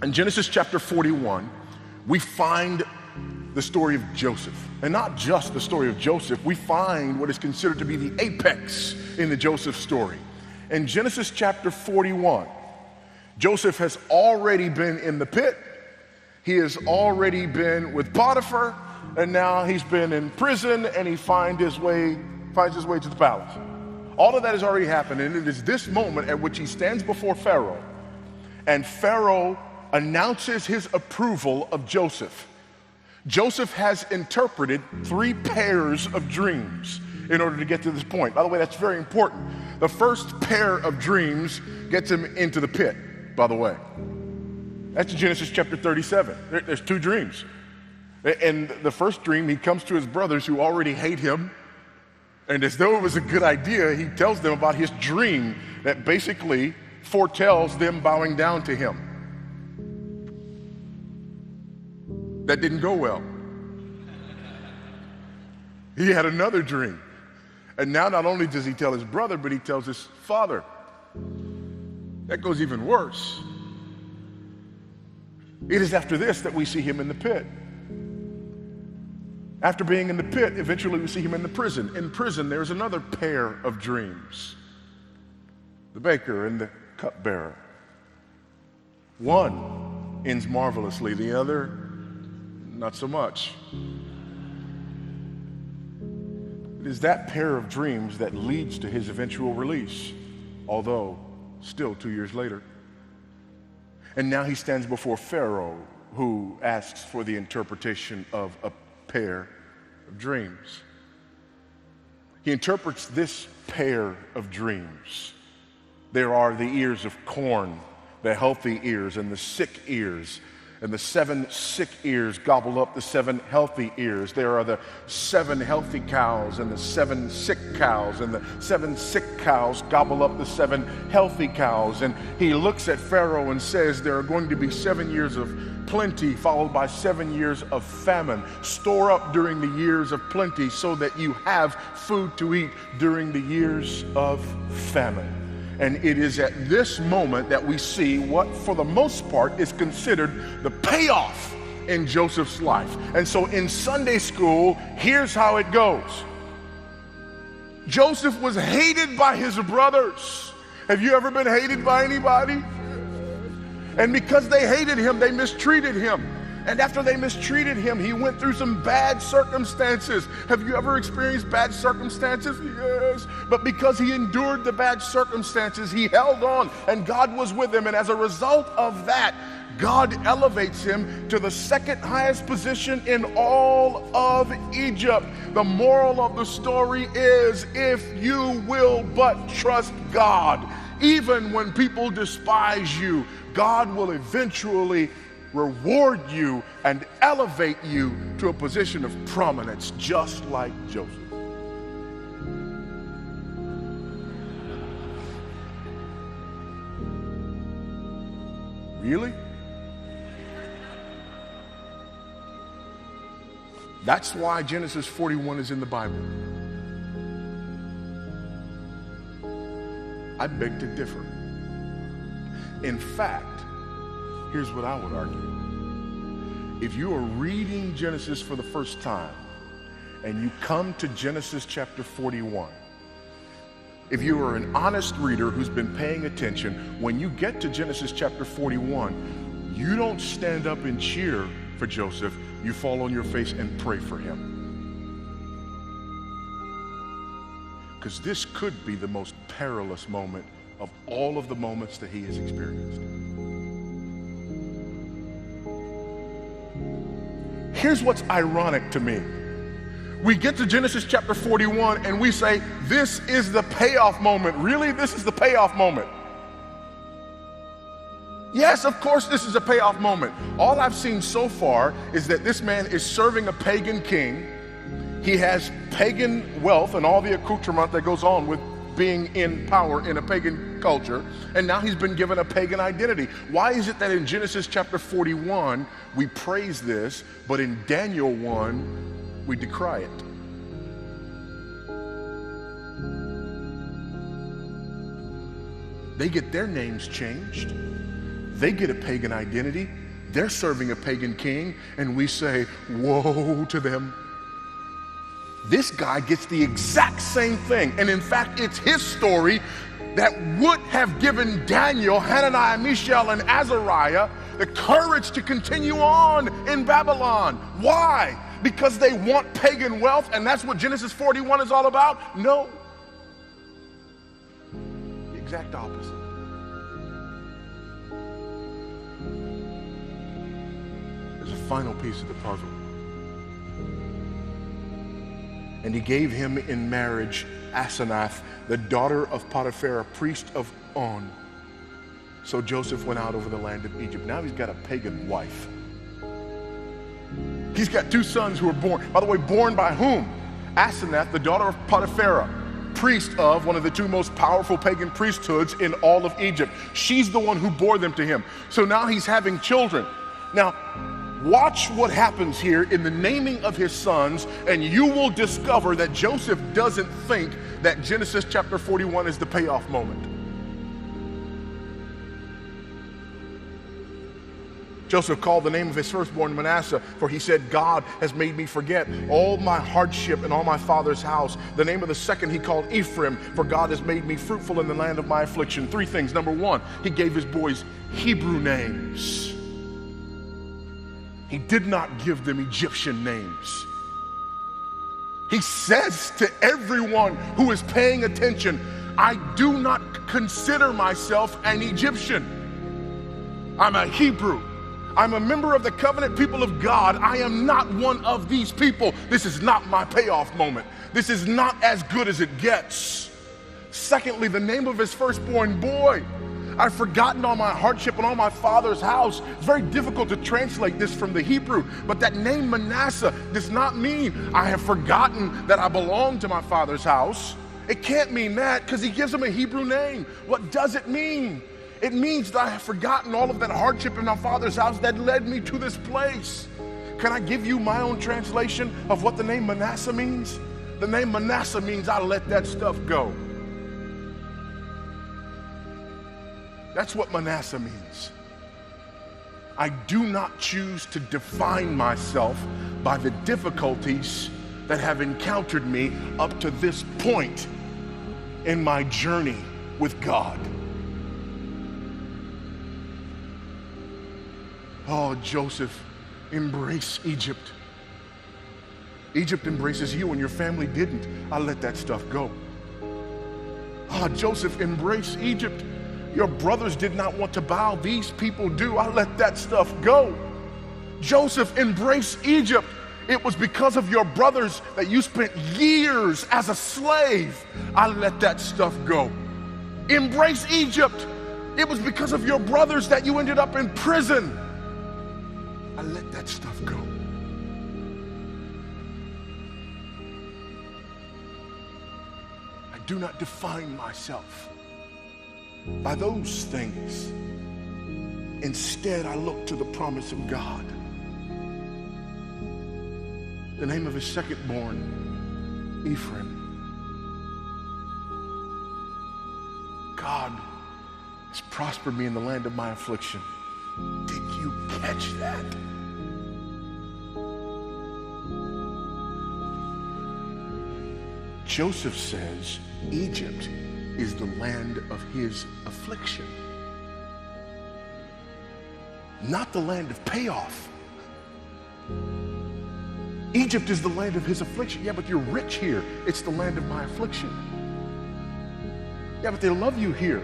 In Genesis chapter 41, we find the story of Joseph. And not just the story of Joseph, we find what is considered to be the apex in the Joseph story. In Genesis chapter 41, Joseph has already been in the pit. He has already been with Potiphar, and now he's been in prison, and he finds his way to the palace. All of that has already happened, and it is this moment at which he stands before Pharaoh, and Pharaoh announces his approval of Joseph. Joseph has interpreted 3 pairs of dreams in order to get to this point. By the way, that's very important. The first pair of dreams gets him into the pit, by the way. That's Genesis chapter 37. There's 2 dreams. And the first dream, he comes to his brothers who already hate him, and as though it was a good idea, he tells them about his dream that basically foretells them bowing down to him. That didn't go well. He had another dream. And now not only does he tell his brother, but he tells his father. That goes even worse. It is after this that we see him in the pit. After being in the pit, eventually we see him in the prison. In prison, there's another pair of dreams. The baker and the cupbearer. One ends marvelously, the other not so much. It is that pair of dreams that leads to his eventual release, although still 2 years later. And now he stands before Pharaoh, who asks for the interpretation of a pair of dreams. He interprets this pair of dreams. There are the ears of corn, the healthy ears, and the sick ears. And the 7 sick ears gobble up the 7 healthy ears. There are the 7 healthy cows and the 7 sick cows, and the 7 sick cows gobble up the 7 healthy cows. And he looks at Pharaoh and says, there are going to be 7 years of plenty followed by 7 years of famine. Store up during the years of plenty so that you have food to eat during the years of famine. And it is at this moment that we see what, for the most part, is considered the payoff in Joseph's life. And so in Sunday school, here's how it goes. Joseph was hated by his brothers. Have you ever been hated by anybody? And because they hated him, they mistreated him. And after they mistreated him, he went through some bad circumstances. Have you ever experienced bad circumstances? Yes. But because he endured the bad circumstances, he held on, and God was with him. And as a result of that, God elevates him to the 2nd highest position in all of Egypt. The moral of the story is, if you will but trust God, even when people despise you, God will eventually reward you and elevate you to a position of prominence, just like Joseph. Really? That's why Genesis 41 is in the Bible. I beg to differ. In fact, here's what I would argue. If you are reading Genesis for the first time and you come to Genesis chapter 41, if you are an honest reader who's been paying attention, when you get to Genesis chapter 41, you don't stand up and cheer for Joseph, you fall on your face and pray for him. Because this could be the most perilous moment of all of the moments that he has experienced. Here's what's ironic to me. We get to Genesis chapter 41 and we say, this is the payoff moment. Really? This is the payoff moment. Yes, of course this is a payoff moment. All I've seen so far is that this man is serving a pagan king. He has pagan wealth and all the accoutrement that goes on with being in power in a pagan culture, and now he's been given a pagan identity. Why is it that in Genesis chapter 41 we praise this, but in Daniel 1 we decry it? They get their names changed. They get a pagan identity. They're serving a pagan king, and we say, woe to them. This guy gets the exact same thing. And in fact, it's his story that would have given Daniel, Hananiah, Mishael, and Azariah the courage to continue on in Babylon. Why? Because they want pagan wealth, and that's what Genesis 41 is all about? No. The exact opposite. There's a final piece of the puzzle. And he gave him in marriage Asenath, the daughter of Potiphar, priest of On. So Joseph went out over the land of Egypt. Now he's got a pagan wife. He's got two sons who were born. By the way, born by whom? Asenath, the daughter of Potiphar, priest of one of the two most powerful pagan priesthoods in all of Egypt. She's the one who bore them to him. So now he's having children. Now, watch what happens here in the naming of his sons, and you will discover that Joseph doesn't think that Genesis chapter 41 is the payoff moment. Joseph called the name of his firstborn Manasseh, for he said, God has made me forget all my hardship and all my father's house. The name of the second he called Ephraim, for God has made me fruitful in the land of my affliction. Three things. Number one, he gave his boys Hebrew names. He did not give them Egyptian names. He says to everyone who is paying attention, I do not consider myself an Egyptian. I'm a Hebrew. I'm a member of the covenant people of God. I am not one of these people. This is not my payoff moment. This is not as good as it gets. Secondly, the name of his firstborn boy. I've forgotten all my hardship and all my father's house. It's very difficult to translate this from the Hebrew, but that name Manasseh does not mean I have forgotten that I belong to my father's house. It can't mean that, because he gives him a Hebrew name. What does it mean? It means that I have forgotten all of that hardship in my father's house that led me to this place. Can I give you my own translation of what the name Manasseh means? The name Manasseh means I let that stuff go. That's what Manasseh means. I do not choose to define myself by the difficulties that have encountered me up to this point in my journey with God. Oh, Joseph, embrace Egypt. Egypt embraces you and your family didn't. I let that stuff go. Oh, Joseph, embrace Egypt. Your brothers did not want to bow. These people do. I let that stuff go. Joseph, embrace Egypt. It was because of your brothers that you spent years as a slave. I let that stuff go. Embrace Egypt. It was because of your brothers that you ended up in prison. I let that stuff go. I do not define myself by those things. Instead, I look to the promise of God. The name of his secondborn, Ephraim. God has prospered me in the land of my affliction. Did you catch that? Joseph says Egypt is the land of his affliction, not the land of payoff. Egypt is the land of his affliction. Yeah, but you're rich here. It's the land of my affliction. Yeah, but they love you here.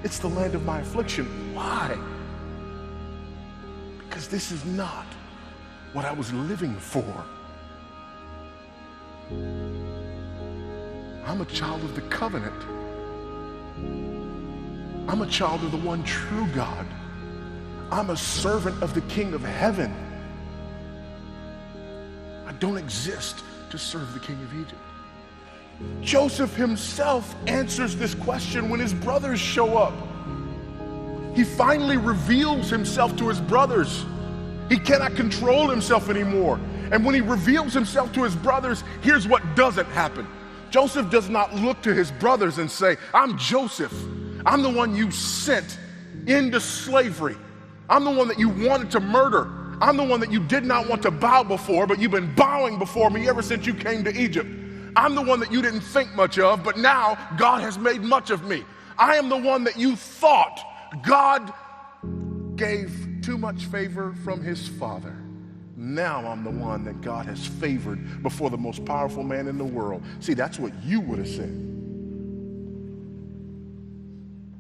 It's the land of my affliction. Why? Because this is not what I was living for. I'm a child of the covenant. I'm a child of the one true God. I'm a servant of the King of heaven. I don't exist to serve the King of Egypt. Joseph himself answers this question when his brothers show up. He finally reveals himself to his brothers. He cannot control himself anymore. And when he reveals himself to his brothers, here's what doesn't happen. Joseph does not look to his brothers and say, I'm Joseph. I'm the one you sent into slavery. I'm the one that you wanted to murder. I'm the one that you did not want to bow before, but you've been bowing before me ever since you came to Egypt. I'm the one that you didn't think much of, but now God has made much of me. I am the one that you thought God gave too much favor from his father. Now I'm the one that God has favored before the most powerful man in the world. See, that's what you would have said.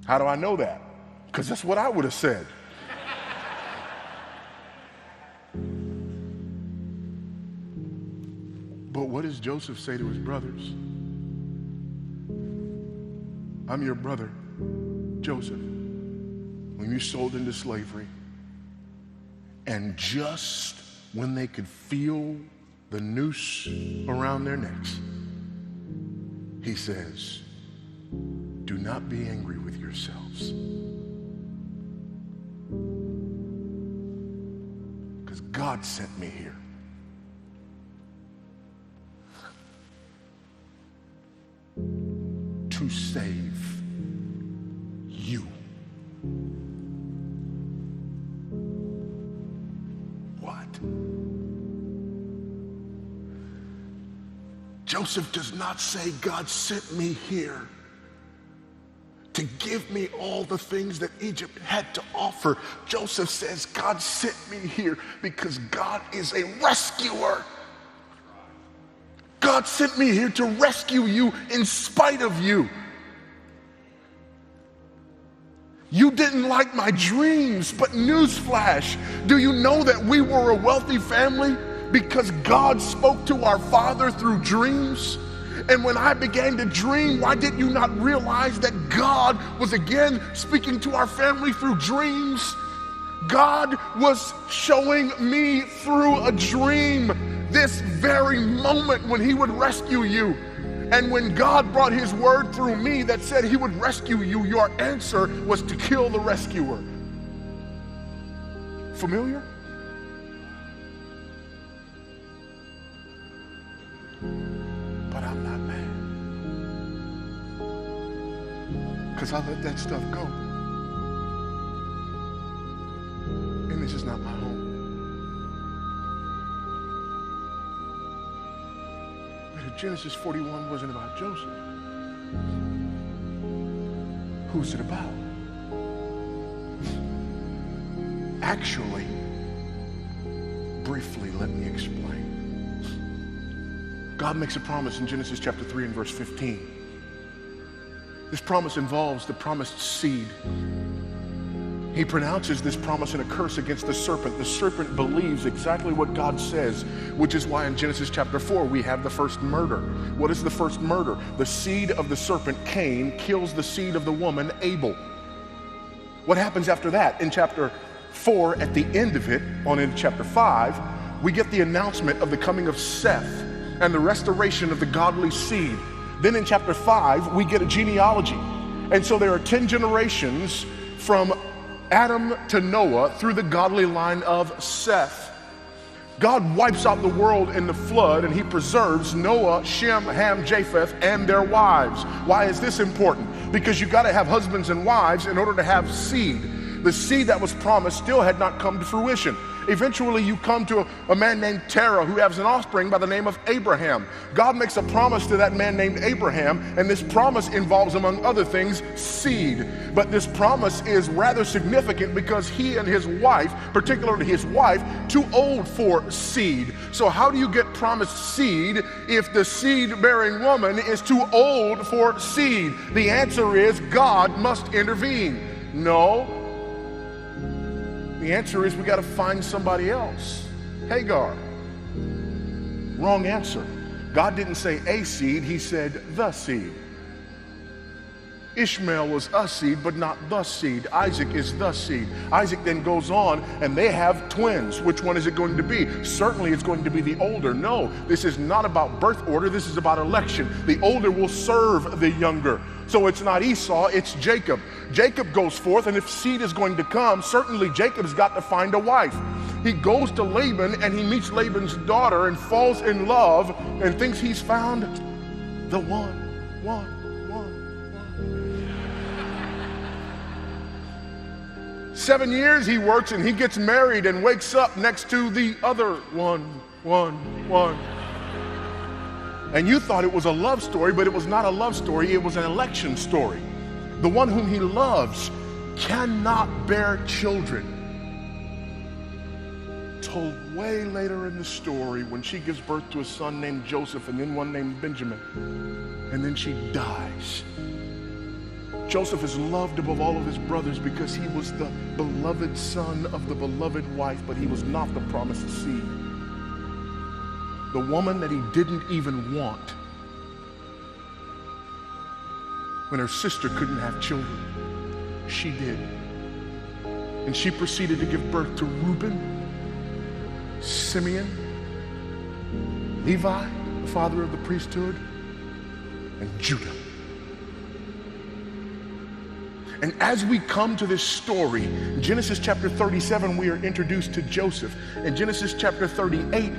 How do I know that? Because that's what I would have said. But what does Joseph say to his brothers? I'm your brother, Joseph, whom you sold into slavery. And just when they could feel the noose around their necks, he says, do not be angry with yourselves, because God sent me here. To save you. What? Joseph does not say, God sent me here to give me all the things that Egypt had to offer. Joseph says, God sent me here because God is a rescuer. God sent me here to rescue you in spite of you. You didn't like my dreams, but newsflash, do you know that we were a wealthy family because God spoke to our father through dreams? And when I began to dream, why did you not realize that God was again speaking to our family through dreams? God was showing me through a dream this very moment when he would rescue you. And when God brought his word through me that said he would rescue you, your answer was to kill the rescuer. Familiar? But I'm not mad, because I let that stuff go. And this is not my home. Genesis 41 wasn't about Joseph. Who's it about? Actually, briefly, let me explain. God makes a promise in Genesis chapter 3 and verse 15. This promise involves the promised seed. He pronounces this promise in a curse against the serpent. The serpent believes exactly what God says, which is why in Genesis chapter 4 we have the first murder. What is the first murder? The seed of the serpent, Cain, kills the seed of the woman, Abel. What happens after that? In chapter 4, at the end of it, on into chapter 5, we get the announcement of the coming of Seth and the restoration of the godly seed. Then in chapter 5, we get a genealogy. And so there are 10 generations from Adam to Noah through the godly line of Seth. God wipes out the world in the flood and he preserves Noah, Shem, Ham, Japheth, and their wives. Why is this important? Because you got to have husbands and wives in order to have seed. The seed that was promised still had not come to fruition. Eventually you come to a man named Terah who has an offspring by the name of Abraham. God makes a promise to that man named Abraham, and this promise involves, among other things, seed. But this promise is rather significant because he and his wife, particularly his wife, too old for seed. So how do you get promised seed if the seed-bearing woman is too old for seed? The answer is God must intervene. No. The answer is we got to find somebody else. Hagar. Wrong answer. God didn't say a seed, he said the seed. Ishmael was a seed, but not the seed. Isaac is the seed. Isaac then goes on, and they have twins. Which one is it going to be? Certainly it's going to be the older. No, this is not about birth order. This is about election. The older will serve the younger. So it's not Esau, it's Jacob. Jacob goes forth, and if seed is going to come, certainly Jacob's got to find a wife. He goes to Laban, and he meets Laban's daughter and falls in love and thinks he's found the one. 7 years he works and he gets married and wakes up next to the other one. And you thought it was a love story, but it was not a love story, it was an election story. The one whom he loves cannot bear children. Told way later in the story when she gives birth to a son named Joseph and then one named Benjamin. And then she dies. Joseph is loved above all of his brothers because he was the beloved son of the beloved wife, but he was not the promised seed. The woman that he didn't even want, when her sister couldn't have children, she did. And she proceeded to give birth to Reuben, Simeon, Levi, the father of the priesthood, and Judah. And as we come to this story, in Genesis chapter 37, we are introduced to Joseph. In Genesis chapter 38,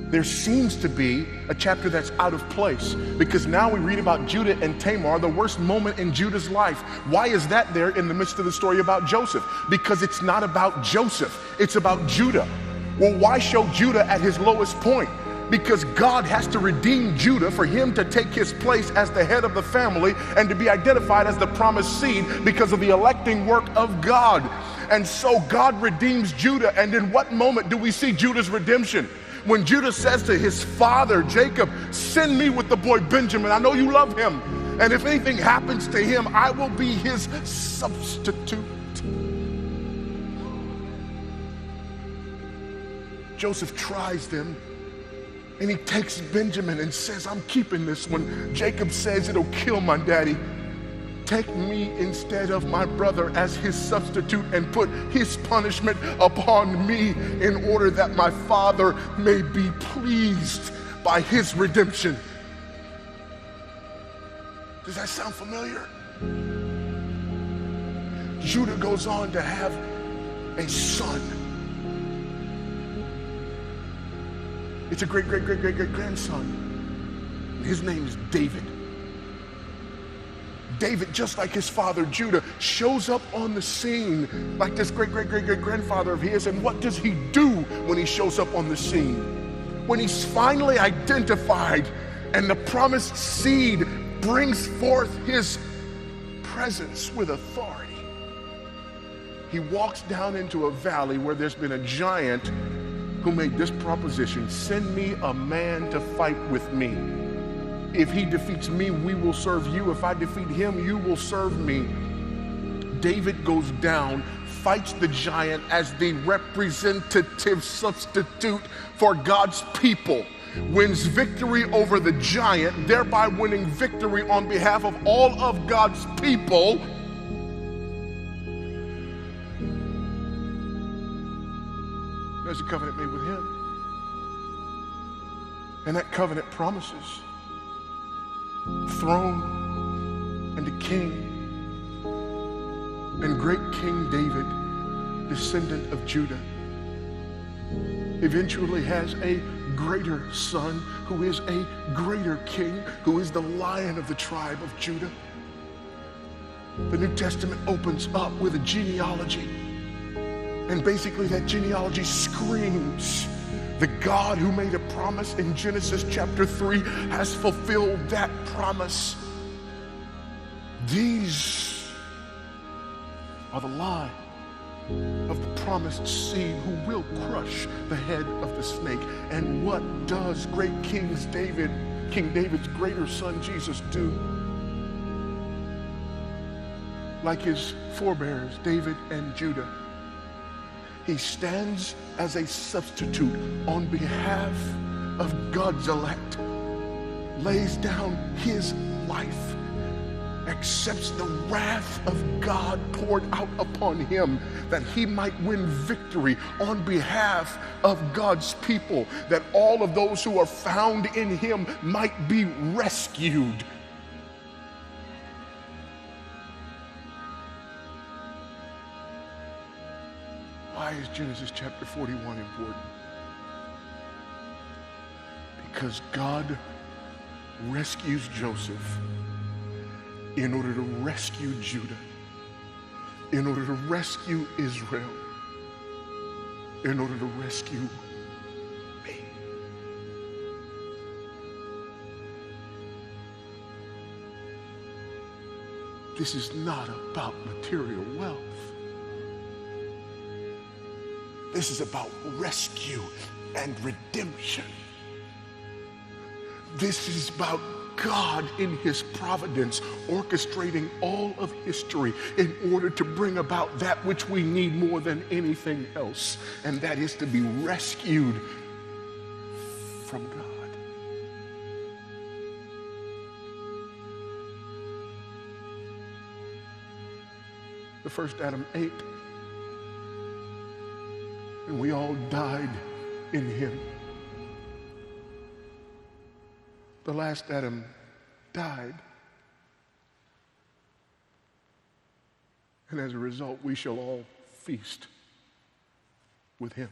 there seems to be a chapter that's out of place because now we read about Judah and Tamar, the worst moment in Judah's life. Why is that there in the midst of the story about Joseph? Because it's not about Joseph, it's about Judah. Well, why show Judah at his lowest point? Because God has to redeem Judah for him to take his place as the head of the family and to be identified as the promised seed because of the electing work of God. And so God redeems Judah. And in what moment do we see Judah's redemption? When Judah says to his father, Jacob, send me with the boy Benjamin. I know you love him. And if anything happens to him, I will be his substitute. Joseph tries them. And he takes Benjamin and says, I'm keeping this one. Jacob says, it'll kill my daddy. Take me instead of my brother as his substitute and put his punishment upon me in order that my father may be pleased by his redemption. Does that sound familiar? Judah goes on to have a son. It's a great-grandson. His name is David. David, just like his father Judah, shows up on the scene like this great-grandfather of his. And what does he do when he shows up on the scene? When he's finally identified and the promised seed brings forth his presence with authority, he walks down into a valley where there's been a giant who made this proposition: send me a man to fight with me. If he defeats me, we will serve you. If I defeat him, you will serve me. David goes down, fights the giant as the representative substitute for God's people, wins victory over the giant, thereby winning victory on behalf of all of God's people. There's a covenant made with him. And that covenant promises throne and a king. And great King David, descendant of Judah, eventually has a greater son who is a greater king, who is the Lion of the tribe of Judah. The New Testament opens up with a genealogy. And basically that genealogy screams, the God who made a promise in Genesis chapter 3 has fulfilled that promise. These are the line of the promised seed who will crush the head of the snake. And what does great King David's greater son Jesus do? Like his forebears, David and Judah, he stands as a substitute on behalf of God's elect, lays down his life, accepts the wrath of God poured out upon him that he might win victory on behalf of God's people, that all of those who are found in him might be rescued. Why is Genesis chapter 41 important? Because God rescues Joseph in order to rescue Judah, in order to rescue Israel, in order to rescue me. This is not about material wealth. This is about rescue and redemption. This is about God in his providence orchestrating all of history in order to bring about that which we need more than anything else, and that is to be rescued from God. The first Adam ate, and we all died in him. The last Adam died, and as a result, we shall all feast with him.